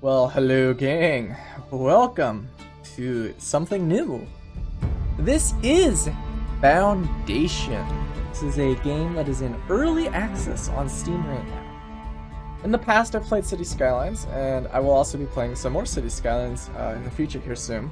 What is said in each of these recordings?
Well, hello gang. Welcome to something new. This is Foundation. This is a game that is in early access on Steam right now. In the past, I've played City Skylines, and I will also be playing some more City Skylines in the future here soon.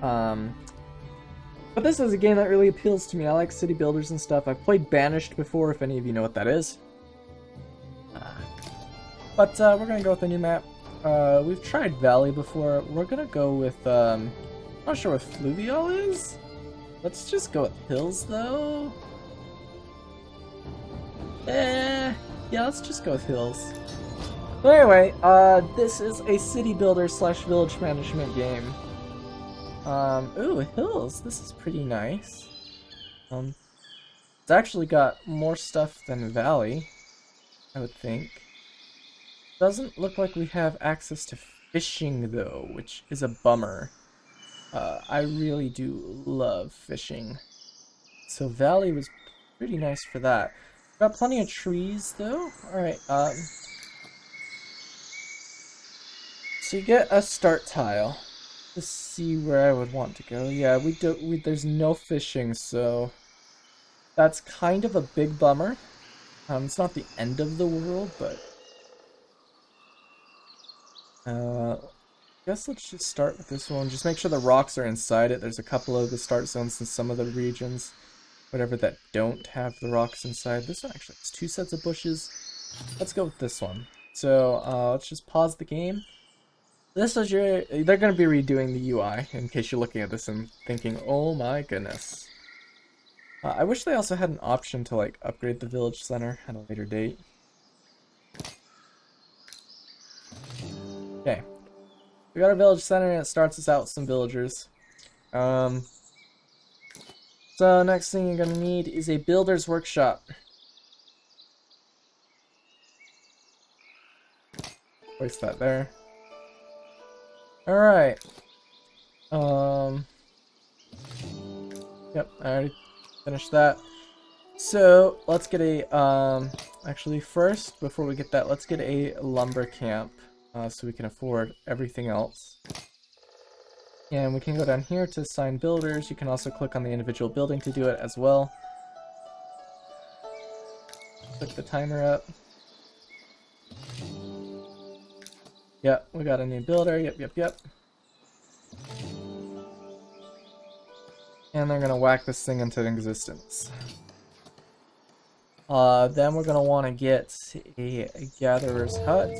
But this is a game that really appeals to me. I like city builders and stuff. I've played Banished before, if any of you know what that is. But we're gonna go with a new map. We've tried Valley before. We're gonna go with, I'm not sure what Fluvial is. Let's just go with Hills, though. Yeah, let's just go with Hills. But anyway, this is a city builder slash village management game. Ooh, Hills. This is pretty nice. It's actually got more stuff than Valley, I would think. Doesn't look like we have access to fishing though, which is a bummer. I really do love fishing. So Valley was pretty nice for that. Got plenty of trees though. Alright, so you get a start tile to see where I would want to go. Yeah, there's no fishing, so that's kind of a big bummer. It's not the end of the world, but guess let's just start with this one. Just make sure the rocks are inside it. There's a couple of the start zones in some of the regions, whatever, that don't have the rocks inside. This one actually has two sets of bushes. Let's go with this one. So let's just pause the game. This is they're going to be redoing the UI, in case you're looking at this and thinking, oh my goodness. I wish they also had an option to like upgrade the village center at a later date. Okay, we got our village center and it starts us out with some villagers. So next thing you're gonna need is a builder's workshop. Place that there. Alright. Yep, I already finished that. So let's get a actually first, before we get that, let's get a lumber camp. So we can afford everything else. And we can go down here to assign builders. You can also click on the individual building to do it as well. Click the timer up. Yep, we got a new builder. Yep. And they're gonna whack this thing into existence. Then we're gonna want to get a gatherer's hut.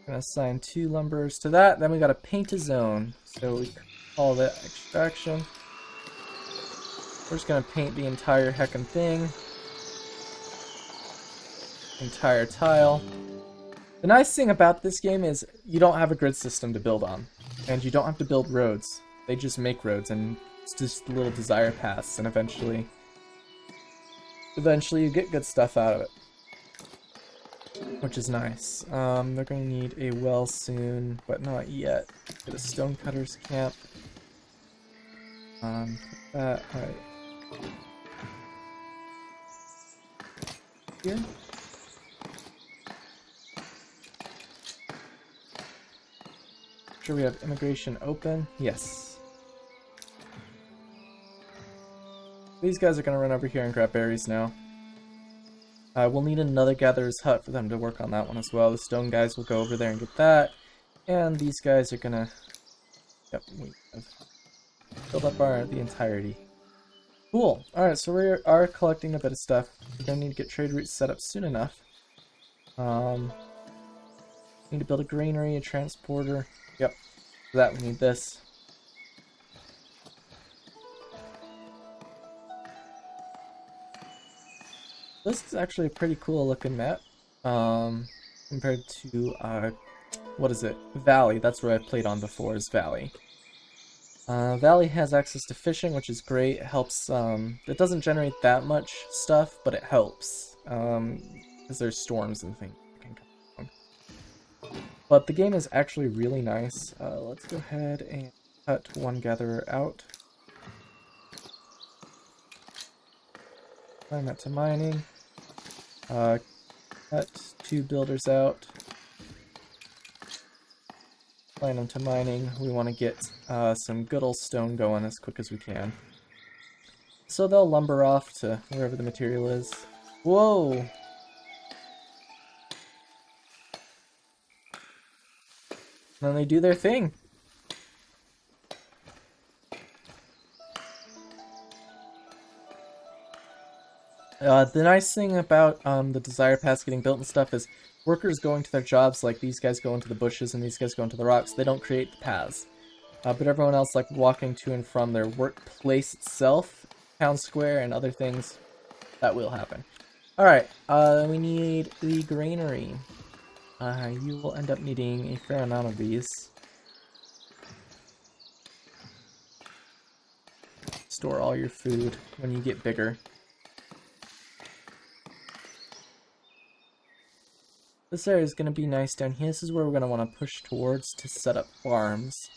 Gonna assign 2 lumberers to that. Then we gotta paint a zone, so we call that extraction. We're just gonna paint the entire heckin' thing, entire tile. The nice thing about this game is you don't have a grid system to build on, and you don't have to build roads. They just make roads, and it's just little desire paths, and eventually you get good stuff out of it, which is nice. They're going to need a well soon, but not yet. Get a stonecutter's camp. Put that right here. Sure we have immigration open. Yes. These guys are going to run over here and grab berries now. We'll need another gatherer's hut for them to work on that one as well. The stone guys will go over there and get that. And these guys are gonna... Yep, we have filled up the entirety. Cool. Alright, so we are collecting a bit of stuff. We're gonna need to get trade routes set up soon enough. Need to build a greenery, a transporter. Yep. For that we need this. This is actually a pretty cool looking map, compared to, what is it? Valley. That's what I've played on before, is Valley. Valley has access to fishing, which is great. It helps, it doesn't generate that much stuff, but it helps, because there's storms and things that can come along. But the game is actually really nice. Let's go ahead and cut one gatherer out. Assign that to mining. Cut 2 builders out. Assign them to mining. We want to get some good old stone going as quick as we can. So they'll lumber off to wherever the material is. Whoa! And then they do their thing. The nice thing about the Desire Pass getting built and stuff is workers going to their jobs, like these guys go into the bushes and these guys go into the rocks, they don't create the paths. But everyone else, like walking to and from their workplace itself, town square, and other things, that will happen. Alright, we need the Greenery. You will end up needing a fair amount of these. Store all your food when you get bigger. This area is going to be nice down here. This is where we're going to want to push towards to set up farms.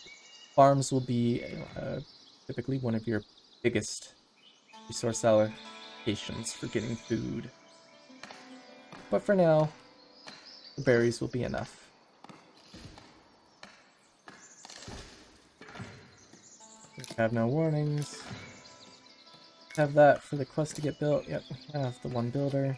Farms will be typically one of your biggest resource allocations for getting food. But for now, the berries will be enough. Have no warnings. Have that for the quest to get built. Yep, we have the 1 builder.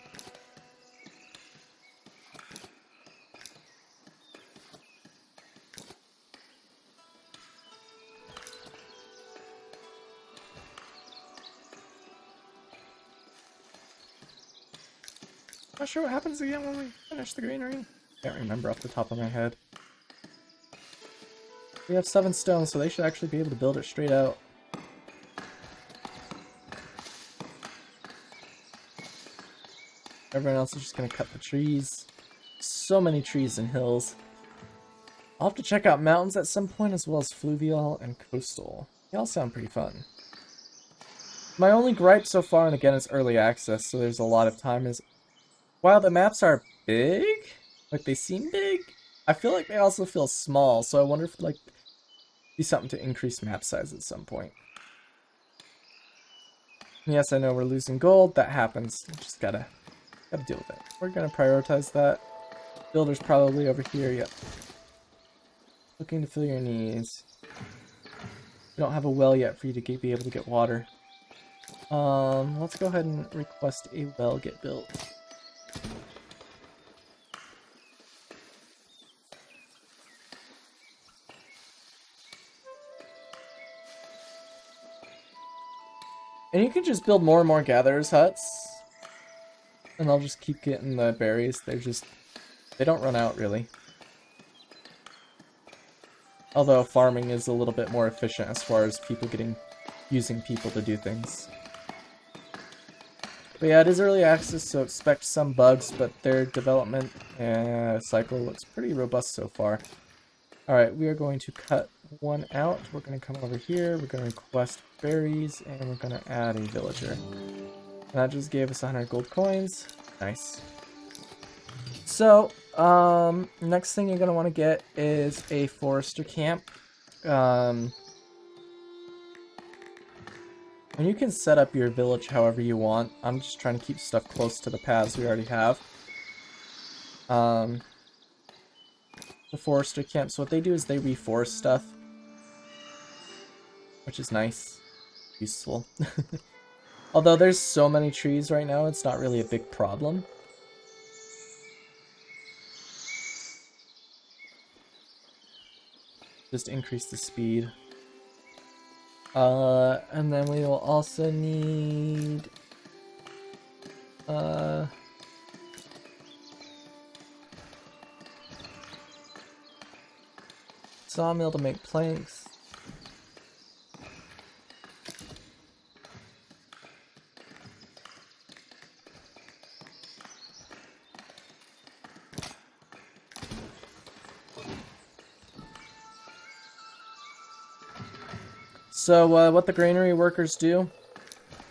Not sure what happens again when we finish the Greenery. Can't remember off the top of my head. We have 7 stones, so they should actually be able to build it straight out. Everyone else is just going to cut the trees. So many trees and hills. I'll have to check out mountains at some point, as well as fluvial and coastal. They all sound pretty fun. My only gripe so far, and again it's early access, so there's a lot of time, is while the maps are big, like they seem big, I feel like they also feel small, so I wonder if like be something to increase map size at some point. Yes, I know we're losing gold, that happens. Just gotta deal with it. We're gonna prioritize that. Builder's probably over here, yep. Looking to fill your needs. We don't have a well yet for you to be able to get water. Let's go ahead and request a well get built. And you can just build more and more gatherers huts. And I'll just keep getting the berries. They don't run out really. Although farming is a little bit more efficient as far as using people to do things. But yeah, it is early access, so expect some bugs, but their development cycle looks pretty robust so far. Alright, we are going to cut 1 out. We're going to come over here, we're going to request berries, and we're going to add a villager. And that just gave us 100 gold coins. Nice. So, next thing you're going to want to get is a forester camp. And you can set up your village however you want. I'm just trying to keep stuff close to the paths we already have. The forester camps, what they do is they reforest stuff. Which is nice. Useful. Although there's so many trees right now, it's not really a big problem. Just increase the speed. And then we will also need sawmill to make planks. So what the granary workers do,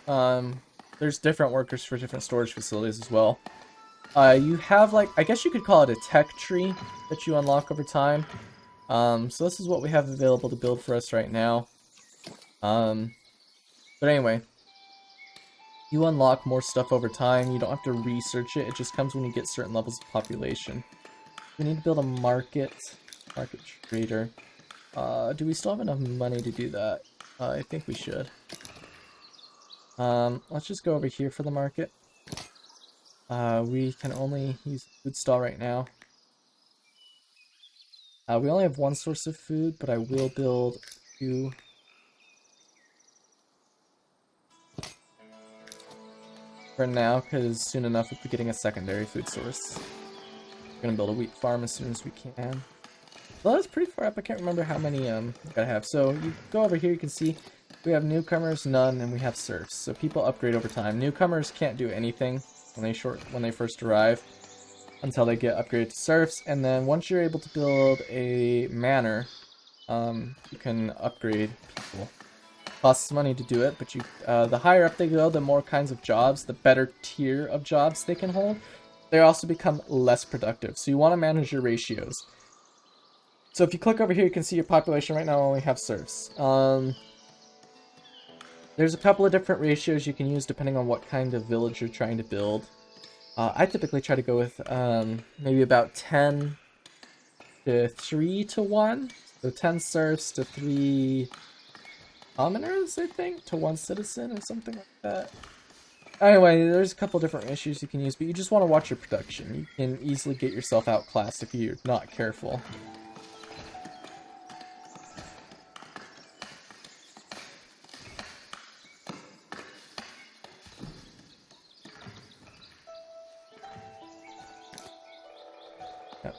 there's different workers for different storage facilities as well. You have, like, I guess you could call it a tech tree that you unlock over time. So this is what we have available to build for us right now. But anyway, You unlock more stuff over time. You don't have to research it. It just comes when you get certain levels of population. We need to build a market trader. Do we still have enough money to do that? I think we should. Let's just go over here for the market. We can only use the food stall right now. We only have one source of food, but I will build 2. For now, because soon enough we'll be getting a secondary food source. We're gonna build a wheat farm as soon as we can. Well, that's pretty far up. I can't remember how many we gotta have. So you go over here, you can see we have newcomers, none, and we have serfs. So people upgrade over time. Newcomers can't do anything when they first arrive until they get upgraded to serfs, and then once you're able to build a manor, you can upgrade people. Costs money to do it, but the higher up they go, the more kinds of jobs, the better tier of jobs they can hold. They also become less productive, so you want to manage your ratios. So if you click over here, you can see your population right now only have serfs. There's a couple of different ratios you can use depending on what kind of village you're trying to build. I typically try to go with maybe about 10 to 3 to 1. So 10 serfs to 3 commoners, I think, to 1 citizen or something like that. Anyway, there's a couple different ratios you can use, but you just want to watch your production. You can easily get yourself outclassed if you're not careful.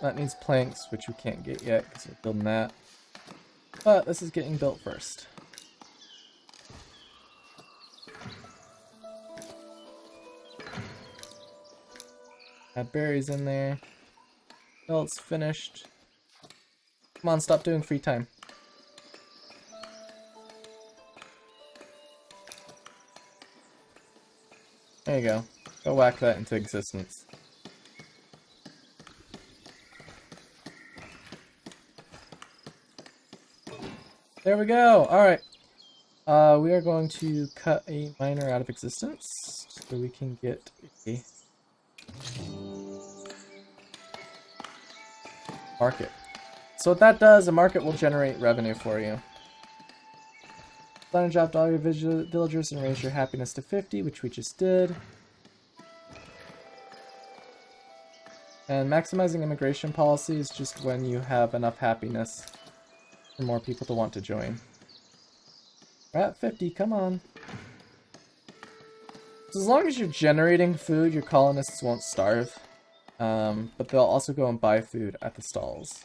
That needs planks, which we can't get yet because we're building that. But this is getting built first. Add berries in there. Well, it's finished. Come on, stop doing free time. There you go. Go whack that into existence. There we go! Alright. We are going to cut a miner out of existence so we can get a market. So what that does, a market will generate revenue for you. Plan a job to all your villagers and raise your happiness to 50, which we just did. And maximizing immigration policy is just when you have enough happiness for more people to want to join. We're at 50, come on. So as long as you're generating food, your colonists won't starve. But they'll also go and buy food at the stalls.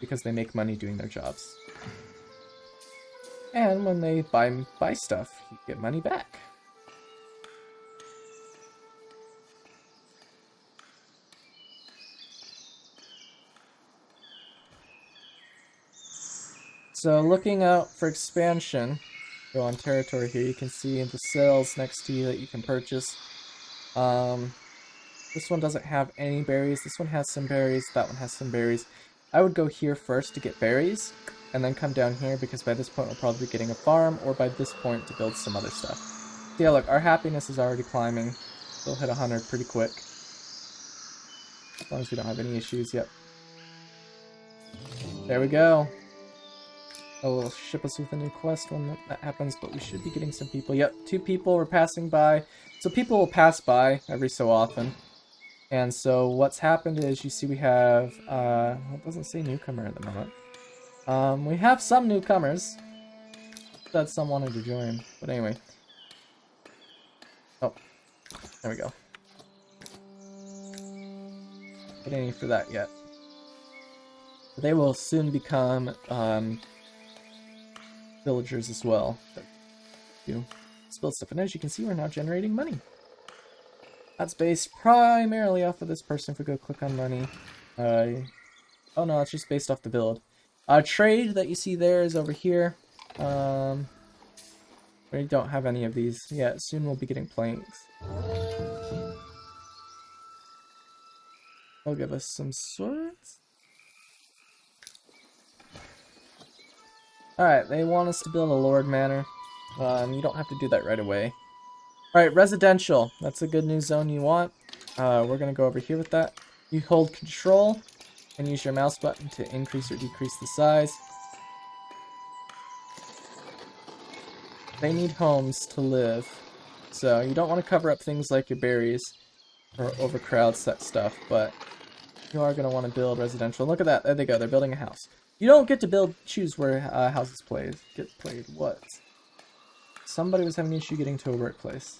Because they make money doing their jobs. And when they buy stuff, you get money back. So looking out for expansion, go on territory here, you can see the sales next to you that you can purchase. This one doesn't have any berries, this one has some berries, that one has some berries. I would go here first to get berries, and then come down here because by this point we'll probably be getting a farm, or by this point to build some other stuff. So yeah, look, our happiness is already climbing. We'll hit 100 pretty quick. As long as we don't have any issues, yep. There we go. Oh, it'll ship us with a new quest when that happens, but we should be getting some people. Yep, 2 people were passing by. So people will pass by every so often. And so what's happened is, you see we have, well, it doesn't say newcomer at the moment. We have some newcomers. That some wanted to join, but anyway. Oh, there we go. Not any for that yet. They will soon become, villagers as well. You build stuff, and as you can see, we're now generating money. That's based primarily off of this person. If we go click on money, oh no, it's just based off the build. Trade that you see there is over here. We don't have any of these yet. Soon we'll be getting planks. They'll give us some swords. Alright, they want us to build a Lord Manor. You don't have to do that right away. Alright, residential. That's a good new zone you want. We're gonna go over here with that. You hold control and use your mouse button to increase or decrease the size. They need homes to live. So you don't want to cover up things like your berries or overcrowd set stuff, but you are going to want to build residential. Look at that. There they go. They're building a house. You don't get to choose where houses get played. What? Somebody was having an issue getting to a workplace.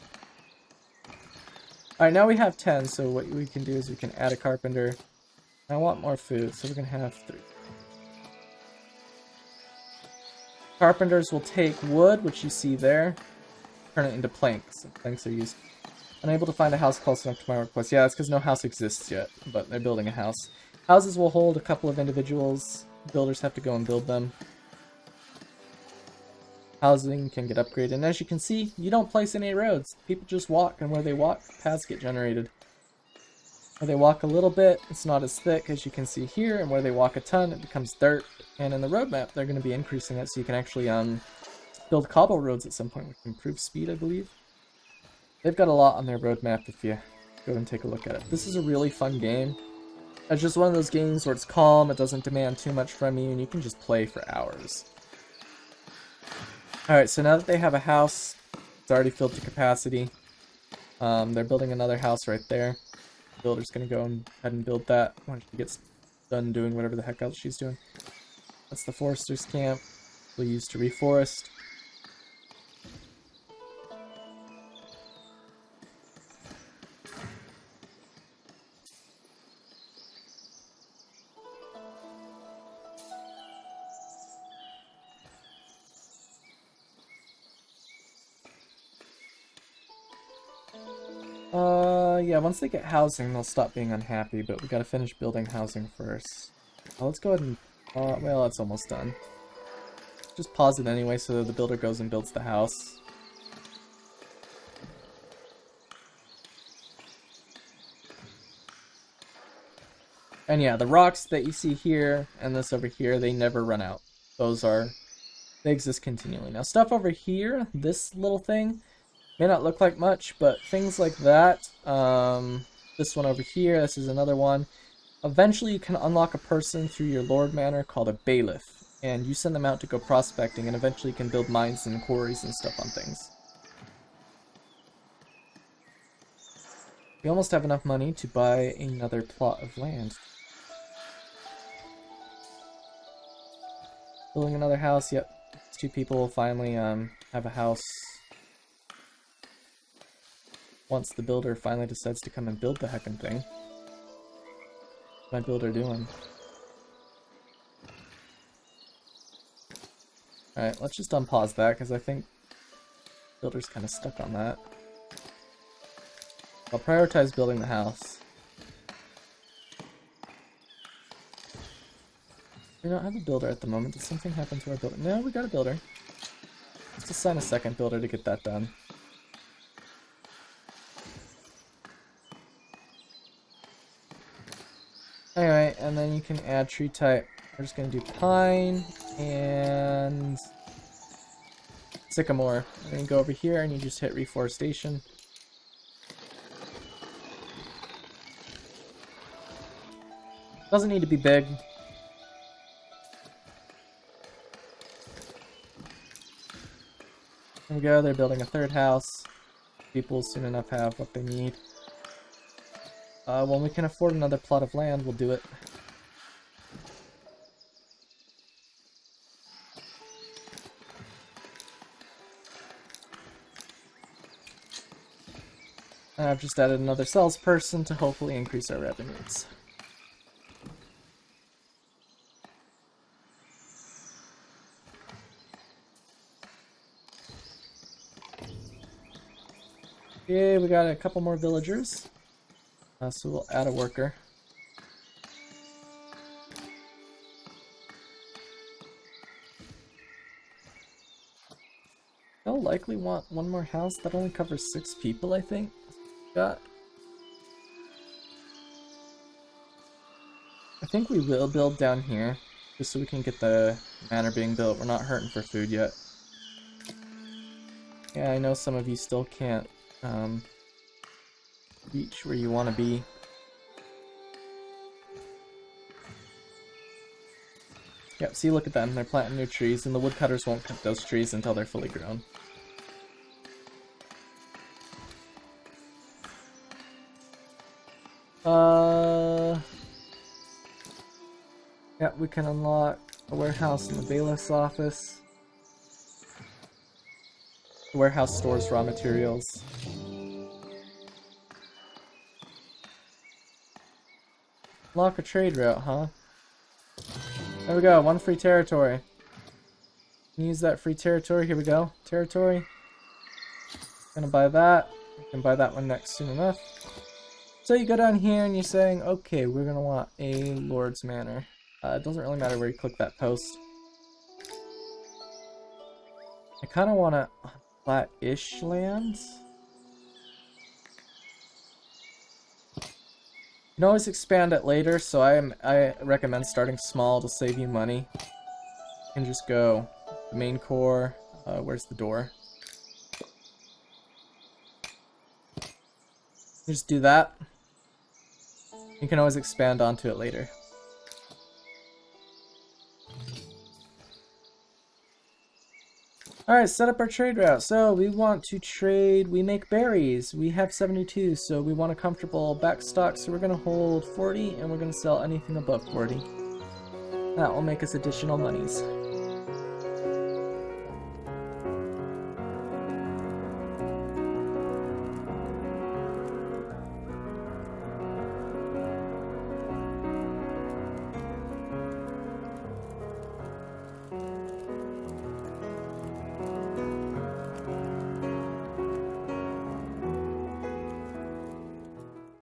Alright, now we have 10, so what we can do is we can add a carpenter. I want more food, so we're going to have 3. Carpenters will take wood, which you see there, turn it into planks. Planks are used. Unable to find a house close enough to my workplace. Yeah, that's because no house exists yet, but they're building a house. Houses will hold a couple of individuals. Builders have to go and build them. Housing can get upgraded, and as you can see, you don't place any roads. People just walk, and where they walk, paths get generated. Where they walk a little bit, it's not as thick as you can see here, and where they walk a ton, it becomes dirt. And in the roadmap, they're going to be increasing it, so you can actually build cobble roads at some point, which improves speed, I believe. They've got a lot on their roadmap if you go and take a look at it. This is a really fun game. It's just one of those games where it's calm, it doesn't demand too much from you, and you can just play for hours. Alright, so now that they have a house, it's already filled to capacity. They're building another house right there. The builder's going to go ahead and build that once she gets done doing whatever the heck else she's doing. That's the forester's camp. We'll use to reforest. Yeah, once they get housing, they'll stop being unhappy, but we gotta finish building housing first. Let's go ahead and... well, it's almost done. Just pause it anyway so the builder goes and builds the house. And yeah, the rocks that you see here and this over here, they never run out. They exist continually. Now stuff over here, this little thing, may not look like much, but things like that, this one over here, this is another one. Eventually you can unlock a person through your lord manor called a bailiff, and you send them out to go prospecting, and eventually you can build mines and quarries and stuff on things. We almost have enough money to buy another plot of land. Building another house, yep. 2 people will finally have a house. Once the builder finally decides to come and build the heckin' thing. What's my builder doing? Alright, let's just unpause that, because I think the builder's kind of stuck on that. I'll prioritize building the house. We don't have a builder at the moment. Did something happen to our builder? No, we got a builder. Let's assign a second builder to get that done. Alright, and then you can add tree type. We're just going to do pine and sycamore. And then you go over here and you just hit reforestation. Doesn't need to be big. There we go, they're building a 3rd house. People will soon enough have what they need. When we can afford another plot of land, we'll do it. And I've just added another salesperson to hopefully increase our revenues. Okay, we got a couple more villagers. So we'll add a worker. They'll likely want one more house. That only covers 6 people, I think. I think we will build down here, just so we can get the manor being built. We're not hurting for food yet. Yeah, I know some of you still can't reach where you want to be. Yep, see, look at them. They're planting new trees, and the woodcutters won't cut those trees until they're fully grown. Yeah, we can unlock a warehouse in the bailiff's office. The warehouse stores raw materials. Lock a trade route, huh? There we go, 1 free territory. Use that free territory, here we go. Territory. Gonna buy that. We can buy that one next soon enough. So you go down here and you're saying, okay, we're gonna want a Lord's Manor. It doesn't really matter where you click that post. I kind of want a flat-ish land. You can always expand it later, so I recommend starting small to save you money. You can just go the main core. Where's the door? You just do that. You can always expand onto it later. Alright, set up our trade route. So we want to trade, we make berries. We have 72, so we want a comfortable backstock, so we're going to hold 40 and we're going to sell anything above 40. That will make us additional monies.